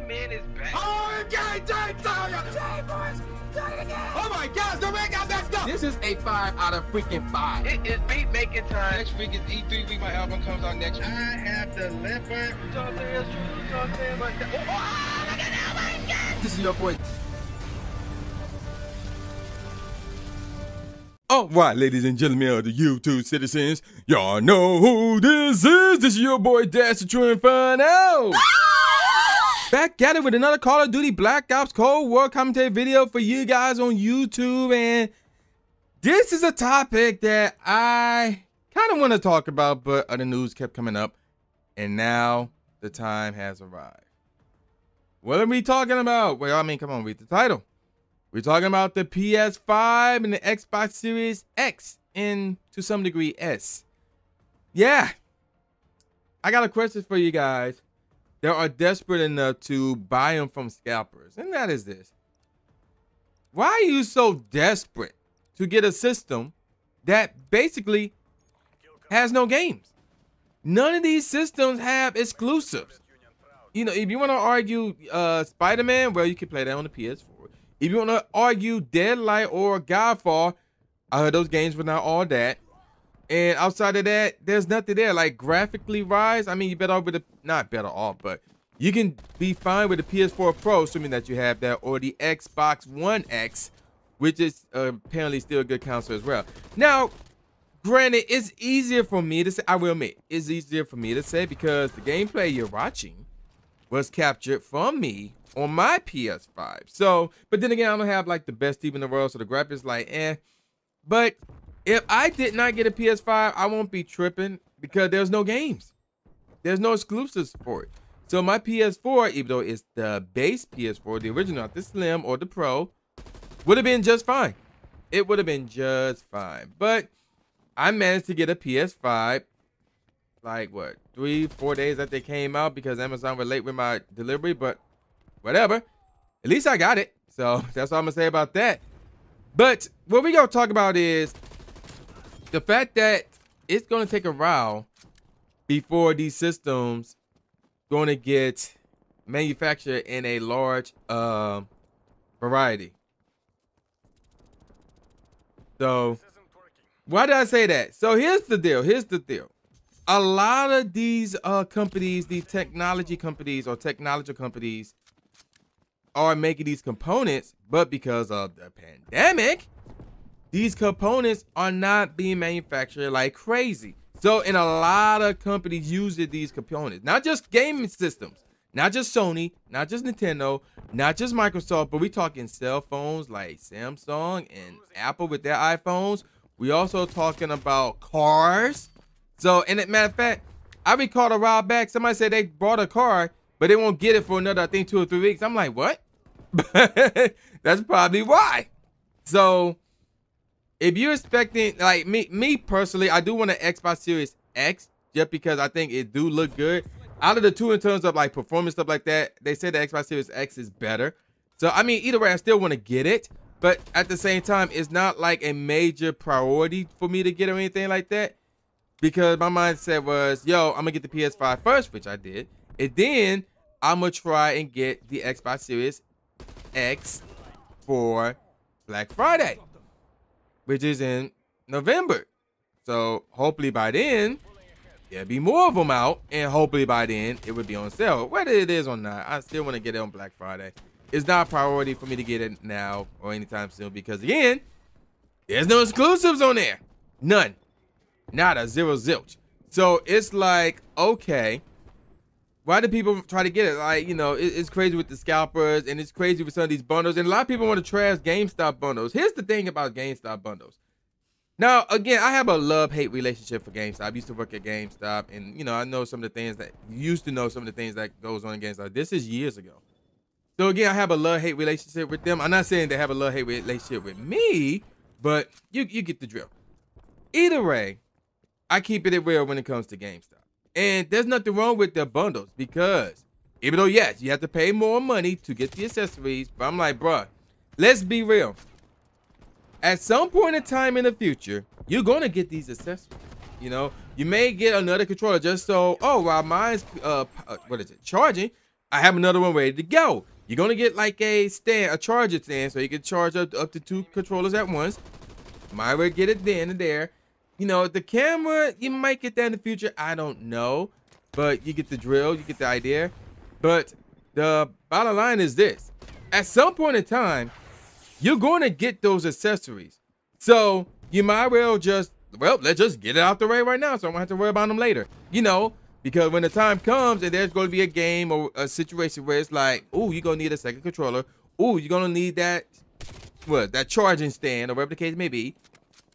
man is back. Oh, oh my gosh, the man got messed up. This is a 5 out of freaking 5. It is beat making time. Next week is E3 week. My album comes out next week. I have the leopard. You know what I'm saying? That's true. You know what I'm saying? But oh, look at that! Oh my God! This is your boy. All right, ladies and gentlemen of the YouTube citizens, y'all know who this is. This is your boy Dash the True Inferno. Back at it with another Call of Duty Black Ops Cold War commentary video for you guys on YouTube. And this is a topic that I kind of want to talk about, but other news kept coming up. And now the time has arrived. What are we talking about? Well, I mean, come on, read the title. We're talking about the PS5 and the Xbox Series X and to some degree S. Yeah. I got a question for you guys that are desperate enough to buy them from scalpers. And that is this. Why are you so desperate to get a system that basically has no games? None of these systems have exclusives. You know, if you want to argue Spider-Man, well, you can play that on the PS4. If you want to argue Deadlight or Godfall, I heard those games were not all that. And outside of that, there's nothing there. Like graphically wise, I mean, you better off with the, not better off, but you can be fine with the PS4 Pro, assuming that you have that, or the Xbox One X, which is apparently still a good console as well. Now, granted, it's easier for me to say, I will admit, it's easier for me to say because the gameplay you're watching was captured from me on my PS5. So, but then again, I don't have like the best TV in the world, so the graphics like eh. But if I did not get a PS5, I won't be tripping because there's no games. There's no exclusives for it. So my PS4, even though it's the base PS4, the original, not the Slim or the Pro, would have been just fine. It would have been just fine. But I managed to get a PS5 like what, 3-4 days after they came out because Amazon were late with my delivery, but whatever. At least I got it. So that's all I'm gonna say about that. But what we gonna talk about is the fact that it's gonna take a while before these systems gonna get manufactured in a large variety. So why did I say that? So here's the deal. Here's the deal. A lot of these companies, these technology companies or technological companies are making these components, but because of the pandemic, these components are not being manufactured like crazy. So, and a lot of companies using these components, not just gaming systems, not just Sony, not just Nintendo, not just Microsoft, but we talking cell phones like Samsung and Apple with their iPhones. We also talking about cars. So, and as a matter of fact, I recalled a while back, somebody said they bought a car, but they won't get it for another, I think, 2 or 3 weeks. I'm like, what? That's probably why. So, if you're expecting, like me personally, I do want an Xbox Series X just because I think it do look good. Out of the two in terms of like performance, stuff like that, they say the Xbox Series X is better. So, I mean, either way, I still want to get it. But at the same time, it's not like a major priority for me to get or anything like that. Because my mindset was, yo, I'm going to get the PS5 first, which I did. And then I'm going to try and get the Xbox Series X for Black Friday, which is in November. So hopefully by then, there'll be more of them out. And hopefully by then, it would be on sale. Whether it is or not, I still want to get it on Black Friday. It's not a priority for me to get it now or anytime soon. Because again, there's no exclusives on there. None. Not a zero zilch. So it's like, okay, why do people try to get it? Like, you know, it's crazy with the scalpers and it's crazy with some of these bundles. And a lot of people want to trash GameStop bundles. Here's the thing about GameStop bundles. Now, again, I have a love-hate relationship for GameStop. I used to work at GameStop and, you know, I know some of the things that, used to know some of the things that goes on in GameStop. This is years ago. So again, I have a love-hate relationship with them. I'm not saying they have a love-hate relationship with me, but you get the drill. Either way, I keep it real when it comes to GameStop. And there's nothing wrong with their bundles because even though, yes, you have to pay more money to get the accessories, but I'm like, bruh, let's be real. At some point in time in the future, you're going to get these accessories. You know, you may get another controller just so, oh, while mine's, charging, I have another one ready to go. You're gonna get like a stand, a charger stand, so you can charge up to 2 controllers at once. Might well get it then and there. You know, the camera, you might get that in the future. I don't know, but you get the drill, you get the idea. But the bottom line is this: at some point in time, you're going to get those accessories. So you might well just, well, let's just get it out the way right now, so I don't have to worry about them later. You know, because when the time comes and there's going to be a game or a situation where it's like, oh, you're going to need a second controller. Oh, you're going to need that, what, that charging stand or whatever the case may be.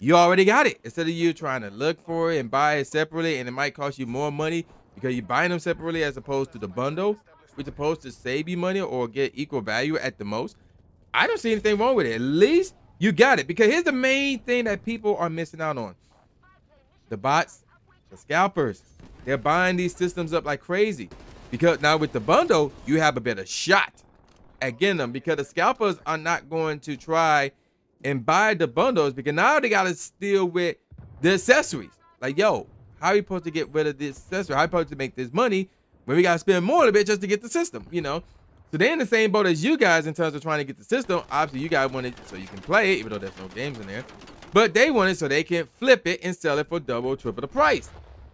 You already got it. Instead of you trying to look for it and buy it separately, and it might cost you more money because you're buying them separately as opposed to the bundle, which is supposed to save you money or get equal value at the most. I don't see anything wrong with it. At least you got it. Because here's the main thing that people are missing out on. The bots, the scalpers, they're buying these systems up like crazy. Because now with the bundle, you have a better shot at getting them. Because the scalpers are not going to try and buy the bundles, because now they got to steal with the accessories. Like, yo, how are you supposed to get rid of this accessory? How are you supposed to make this money when we got to spend more of it just to get the system, you know? So they're in the same boat as you guys in terms of trying to get the system. Obviously, you guys want it so you can play it, even though there's no games in there. But they want it so they can flip it and sell it for double, triple the price.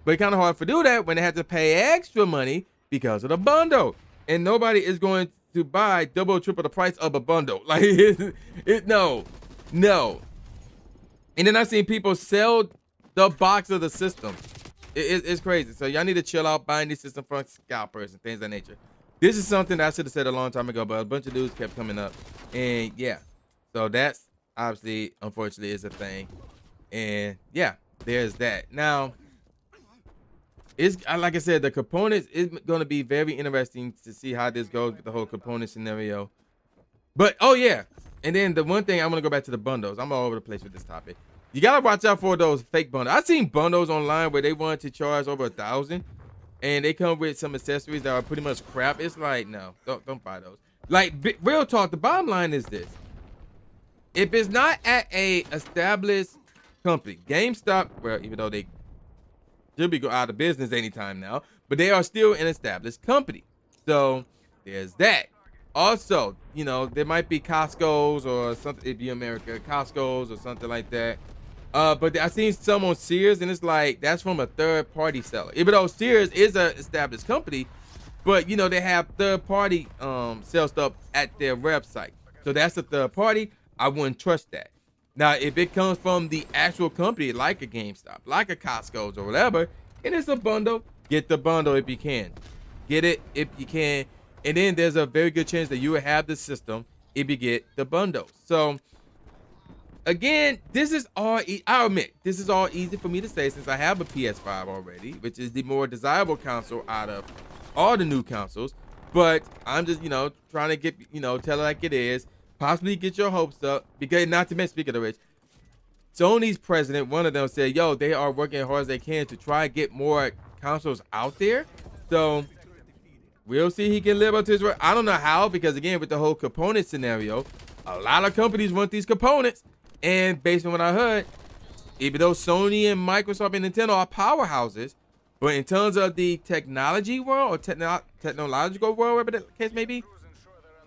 But it's kind of hard to do that when they have to pay extra money because of the bundle. And nobody is going to buy double, triple the price of a bundle. Like, no. And then I've seen people sell the box of the system. It's crazy. So y'all need to chill out buying these systems from scalpers and things of that nature. This is something that I should have said a long time ago, but a bunch of dudes kept coming up. And yeah, so that's obviously, unfortunately, is a thing. And yeah, there's that. Now, it's like I said, the components is going to be very interesting to see how this goes with the whole component scenario. But, oh yeah. And then the one thing, I'm going to go back to the bundles. I'm all over the place with this topic. You got to watch out for those fake bundles. I've seen bundles online where they wanted to charge over $1,000. And they come with some accessories that are pretty much crap. It's like, no, don't buy those. Like, real talk, the bottom line is this. If it's not at a established company, GameStop, well, even though they should be go out of business anytime now, but they are still an established company. So there's that. Also, you know, there might be Costco's or something, if you're America, Costco's or something like that. But I've seen some on Sears, and it's like, that's from a third-party seller. Even though Sears is an established company, but, you know, they have third-party sell stuff at their website. So that's a third party. I wouldn't trust that. Now, if it comes from the actual company, like a GameStop, like a Costco's or whatever, and it's a bundle, get the bundle if you can. Get it if you can. And then there's a very good chance that you will have the system if you get the bundle. So, again, this is all, I'll admit, this is all easy for me to say since I have a PS5 already, which is the more desirable console out of all the new consoles. But I'm just, you know, trying to get, you know, tell it like it is. Possibly get your hopes up. Because, not to mention, speaking of which, Sony's president, one of them said, yo, they are working as hard as they can to try and get more consoles out there. So, we'll see he can live up to his word. I don't know how, because, again, with the whole component scenario, a lot of companies want these components. And based on what I heard, even though Sony and Microsoft and Nintendo are powerhouses, but in terms of the technology world or technological world, whatever the case may be,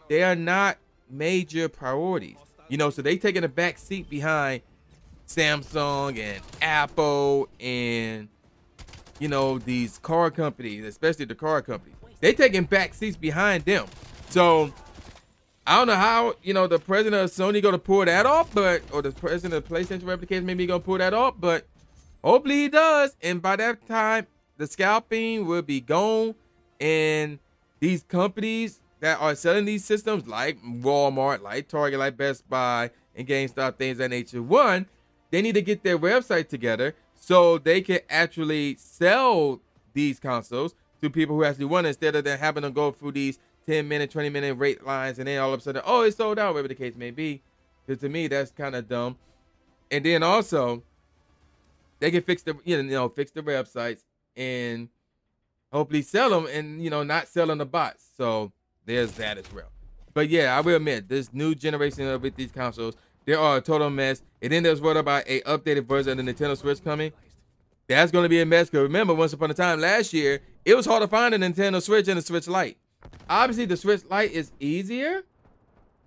they are not major priorities. You know, so they taking a back seat behind Samsung and Apple and, you know, these car companies, especially the car companies. They taking back seats behind them. So I don't know how, you know, the president of Sony going to pull that off, but, or the president of PlayStation, whatever the case may be, going to pull that off, but hopefully he does. And by that time, the scalping will be gone, and these companies that are selling these systems, like Walmart, like Target, like Best Buy, and GameStop, things of that nature, one, they need to get their website together so they can actually sell these consoles to people who actually want it, instead of them having to go through these 10-minute, 20-minute rate lines, and then all of a sudden, oh, it's sold out, whatever the case may be. Because to me, that's kind of dumb. And then also, they can fix the, fix the websites and hopefully sell them, and, you know, not selling the bots. So there's that as well. But yeah, I will admit, this new generation of with these consoles, they are a total mess. And then there's word about a updated version of the Nintendo Switch coming. That's going to be a mess. Because remember, once upon a time last year, it was hard to find a Nintendo Switch and a Switch Lite. obviously the Switch Lite is easier,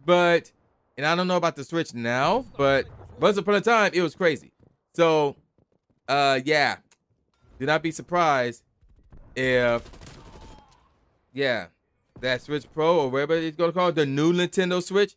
but, and I don't know about the Switch now, but once upon a time, it was crazy. So, yeah, do not be surprised if, yeah, that Switch Pro or whatever it's gonna call it, the new Nintendo Switch,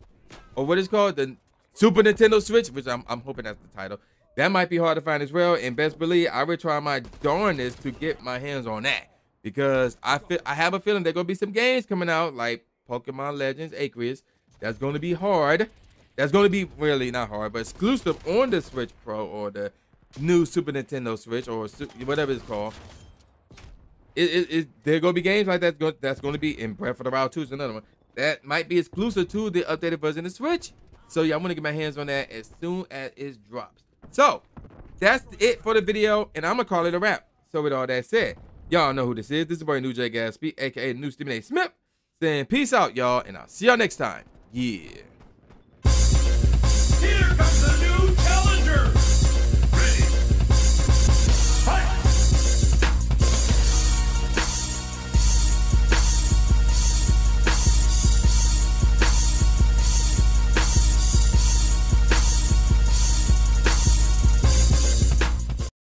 or what it's called, the Super Nintendo Switch, which I'm hoping that's the title. That might be hard to find as well, and best believe I will try my darndest to get my hands on that, because I have a feeling there's gonna be some games coming out like Pokemon Legends Aqueous. That's gonna be hard. That's gonna be really not hard, but exclusive on the Switch Pro or the new Super Nintendo Switch or whatever it's called. There gonna be games like that that's gonna be in Breath of the Wild 2 is another one that might be exclusive to the updated version of the Switch. So yeah, I'm gonna get my hands on that as soon as it drops. So that's it for the video, and I'm gonna call it a wrap. So with all that said, y'all know who this is. This is your boy New J Gatsby, aka New Stephen A. Smith, saying peace out, y'all, and I'll see y'all next time. Yeah. Here comes